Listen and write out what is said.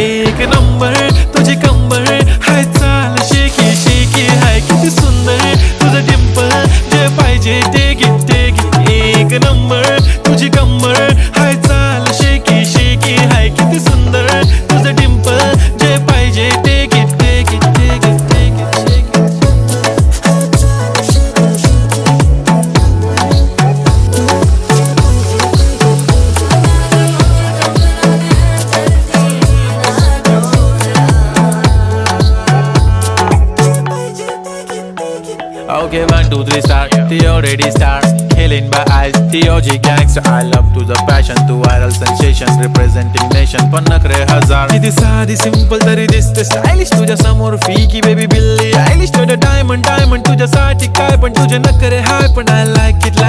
एक नंबर तुझी कंबर हाय चाल शेकी शेकी हाय किती सुंदर तुझं डिंपल जे पाहिजे ते घे ते घे एक नंबर तुझी कंबर हाय चाल शेकी शेकी हाय किती सुंदर तुझं डिंपल जे पाहिजे ते घे ते घे ते घे ते घे Okay, 1, 2, 3 start. The already start. Killing by eyes. The OG gangster. I love to the passion, to viral sensation, representing nation. पण नखरे हजार. किती साधी सिंपल तरी दिसते स्टायलिश तुझ्या समोर फीकी बेबी बिल्ली आयलिश तुझ्या डायमंड डायमंड तुझ्यासाठी काय पण तुझे नखरे हाय पण I like it like